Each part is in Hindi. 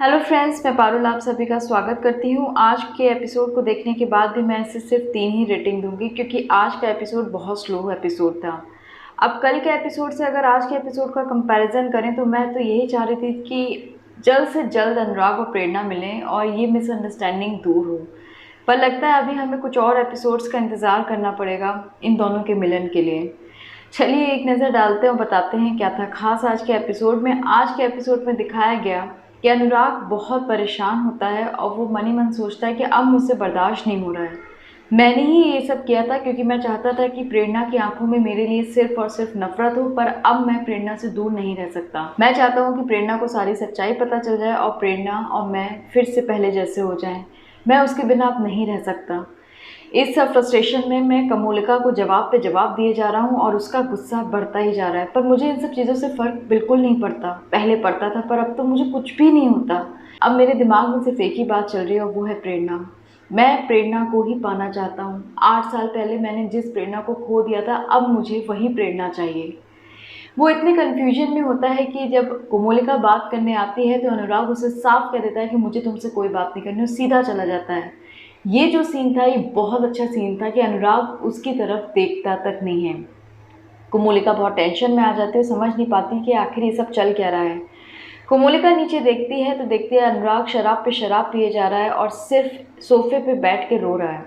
हेलो फ्रेंड्स, मैं पारुल आप सभी का स्वागत करती हूँ। आज के एपिसोड को देखने के बाद भी मैं इसे सिर्फ 3 ही रेटिंग दूंगी क्योंकि आज का एपिसोड बहुत स्लो एपिसोड था। अब कल के एपिसोड से अगर आज के एपिसोड का कंपैरिजन करें तो मैं तो यही चाह रही थी कि जल्द से जल्द अनुराग और प्रेरणा मिलें और ये मिसअंडरस्टैंडिंग दूर हो, पर लगता है अभी हमें कुछ और एपिसोड्स का इंतज़ार करना पड़ेगा इन दोनों के मिलन के लिए। चलिए एक नज़र डालते हैं और बताते हैं क्या था खास आज के एपिसोड में। आज के एपिसोड में दिखाया गया कि अनुराग बहुत परेशान होता है और वो मन ही मन सोचता है कि अब मुझसे बर्दाश्त नहीं हो रहा है। मैंने ही ये सब किया था क्योंकि मैं चाहता था कि प्रेरणा की आंखों में मेरे लिए सिर्फ और सिर्फ नफरत हो, पर अब मैं प्रेरणा से दूर नहीं रह सकता। मैं चाहता हूँ कि प्रेरणा को सारी सच्चाई पता चल जाए और प्रेरणा और मैं फिर से पहले जैसे हो जाएं। मैं उसके बिना अब नहीं रह सकता। इस सब फ्रस्ट्रेशन में मैं कमोलिका को जवाब पे जवाब दिए जा रहा हूँ और उसका गुस्सा बढ़ता ही जा रहा है, पर मुझे इन सब चीज़ों से फ़र्क बिल्कुल नहीं पड़ता। पहले पड़ता था पर अब तो मुझे कुछ भी नहीं होता। अब मेरे दिमाग में सिर्फ एक ही बात चल रही है और वो है प्रेरणा। मैं प्रेरणा को ही पाना चाहता हूँ। 8 साल पहले मैंने जिस प्रेरणा को खो दिया था, अब मुझे वही प्रेरणा चाहिए। वो इतने कन्फ्यूजन में होता है कि जब कोमोलिका बात करने आती है तो अनुराग उसे साफ कह देता है कि मुझे तुमसे कोई बात नहीं करनी, और सीधा चला जाता है। ये जो सीन था ये बहुत अच्छा सीन था कि अनुराग उसकी तरफ देखता तक नहीं है। कोमोलिका बहुत टेंशन में आ जाती है, समझ नहीं पाती कि आखिर ये सब चल क्या रहा है। कोमोलिका नीचे देखती है तो देखती है अनुराग शराब पे शराब पिए जा रहा है और सिर्फ सोफे पे बैठ के रो रहा है।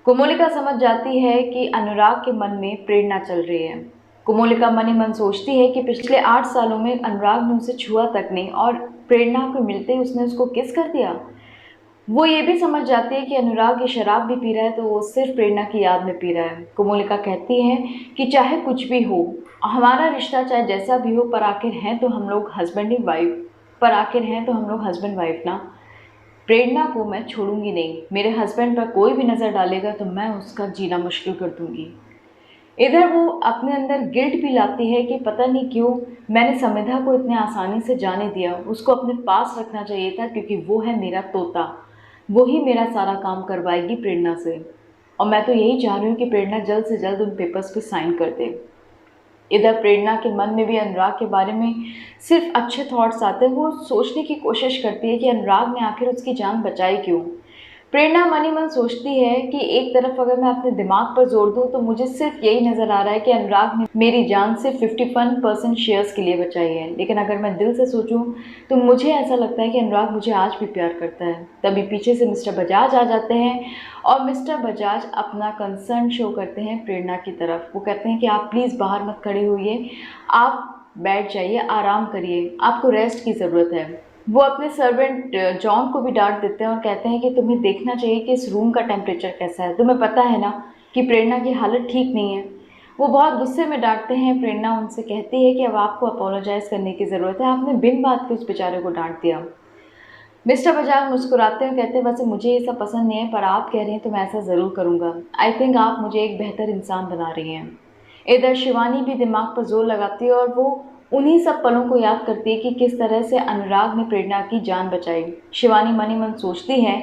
कोमोलिका समझ जाती है कि अनुराग के मन में प्रेरणा चल रही है। कोमोलिका मन ही मन सोचती है कि पिछले 8 सालों में अनुराग ने उसे छुआ तक नहीं और प्रेरणा को मिलते ही उसने उसको किस कर दिया। वो ये भी समझ जाती है कि अनुराग ये शराब भी पी रहा है तो वो सिर्फ प्रेरणा की याद में पी रहा है। कोमोलिका कहती है कि चाहे कुछ भी हो, हमारा रिश्ता चाहे जैसा भी हो, पर आखिर हैं तो हम लोग हस्बैंड वाइफ ना। प्रेरणा को मैं छोड़ूंगी नहीं। मेरे हस्बैंड पर कोई भी नज़र डालेगा तो मैं उसका जीना मुश्किल कर दूंगी। इधर वो अपने अंदर गिल्ट भी लाती है कि पता नहीं क्यों मैंने समिधा को इतने आसानी से जाने दिया। उसको अपने पास रखना चाहिए था क्योंकि वो है मेरा तोता, वो ही मेरा सारा काम करवाएगी प्रेरणा से। और मैं तो यही चाह रही हूँ कि प्रेरणा जल्द से जल्द उन पेपर्स पे साइन कर दे। इधर प्रेरणा के मन में भी अनुराग के बारे में सिर्फ अच्छे थॉट्स आते हैं। वो सोचने की कोशिश करती है कि अनुराग ने आखिर उसकी जान बचाई क्यों। प्रेरणा मन ही मन सोचती है कि एक तरफ अगर मैं अपने दिमाग पर जोर दूं तो मुझे सिर्फ यही नज़र आ रहा है कि अनुराग ने मेरी जान सिर्फ 51% शेयर्स के लिए बचाई है, लेकिन अगर मैं दिल से सोचूं तो मुझे ऐसा लगता है कि अनुराग मुझे आज भी प्यार करता है। तभी पीछे से मिस्टर बजाज आ जाते हैं और मिस्टर बजाज अपना कंसर्न शो करते हैं प्रेरणा की तरफ। वो कहते हैं कि आप प्लीज़ बाहर मत खड़े होइए, आप बैठ जाइए, आराम करिए, आपको रेस्ट की ज़रूरत है। वो अपने सर्वेंट जॉन को भी डांट देते हैं और कहते हैं कि तुम्हें देखना चाहिए कि इस रूम का टेम्परेचर कैसा है। तुम्हें पता है ना कि प्रेरणा की हालत ठीक नहीं है। वो बहुत गुस्से में डांटते हैं। प्रेरणा उनसे कहती है कि अब आपको अपोलोजाइज़ करने की ज़रूरत है, आपने बिन बात के उस बेचारे को डांट दिया। मिस्टर बजाज मुस्कुराते हैं, कहते हैं वैसे मुझे ये सब पसंद नहीं है, पर आप कह रही हैं तो मैं ऐसा ज़रूर करूँगा। आई थिंक आप मुझे एक बेहतर इंसान बना रही हैं। इधर शिवानी भी दिमाग पर जोर लगाती है और वो उन्हीं सब पलों को याद करती है कि किस तरह से अनुराग ने प्रेरणा की जान बचाई। शिवानी मन ही मन सोचती है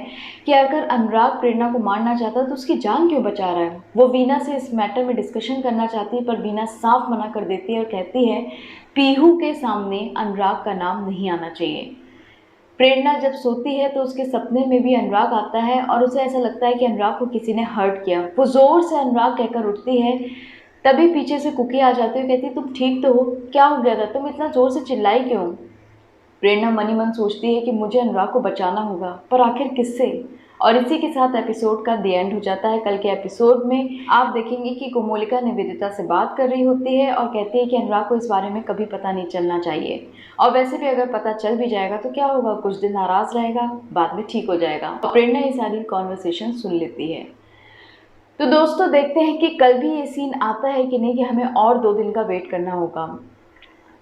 कि अगर अनुराग प्रेरणा को मारना चाहता तो उसकी जान क्यों बचा रहा है। वो वीना से इस मैटर में डिस्कशन करना चाहती है, पर वीना साफ मना कर देती है और कहती है पीहू के सामने अनुराग का नाम नहीं आना चाहिए। प्रेरणा जब सोती है तो उसके सपने में भी अनुराग आता है और उसे ऐसा लगता है कि अनुराग को किसी ने हर्ट किया। वो जोर से अनुराग कहकर उठती है, तभी पीछे से कुकी आ जाती है, कहती तुम ठीक तो हो, क्या हो गया था, तुम इतना जोर से चिल्लाई क्यों। प्रेरणा मन ही मन सोचती है कि मुझे अनुराग को बचाना होगा, पर आखिर किससे। और इसी के साथ एपिसोड का द एंड हो जाता है। कल के एपिसोड में आप देखेंगे कि कोमोलिका निवेदिता से बात कर रही होती है और कहती है कि अनुराग को इस बारे में कभी पता नहीं चलना चाहिए, और वैसे भी अगर पता चल भी जाएगा तो क्या होगा, कुछ दिन नाराज़ रहेगा, बाद में ठीक हो जाएगा। और प्रेरणा ये सारी कॉन्वर्सेशन सुन लेती है। तो दोस्तों देखते हैं कि कल भी ये सीन आता है कि नहीं, कि हमें और 2 दिन का वेट करना होगा।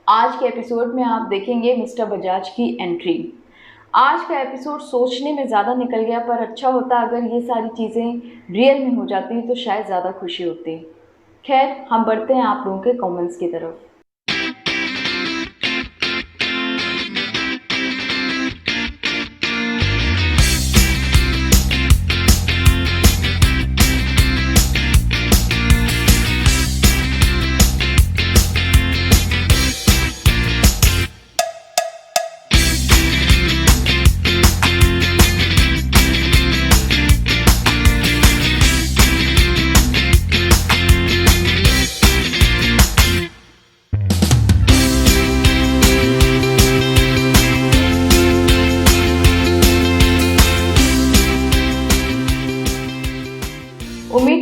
आज के एपिसोड में आप देखेंगे मिस्टर बजाज की एंट्री। आज का एपिसोड सोचने में ज़्यादा निकल गया, पर अच्छा होता अगर ये सारी चीज़ें रियल में हो जाती तो शायद ज़्यादा खुशी होती। खैर, हम बढ़ते हैं आप लोगों के कमेंट्स की तरफ।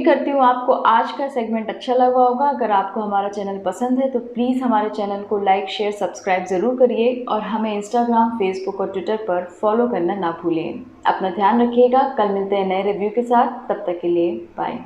उम्मीद करती हूँ आपको आज का सेगमेंट अच्छा लगा होगा। अगर आपको हमारा चैनल पसंद है तो प्लीज़ हमारे चैनल को लाइक, शेयर, सब्सक्राइब ज़रूर करिए और हमें इंस्टाग्राम, फेसबुक और ट्विटर पर फॉलो करना ना भूलें। अपना ध्यान रखिएगा। कल मिलते हैं नए रिव्यू के साथ। तब तक के लिए बाय।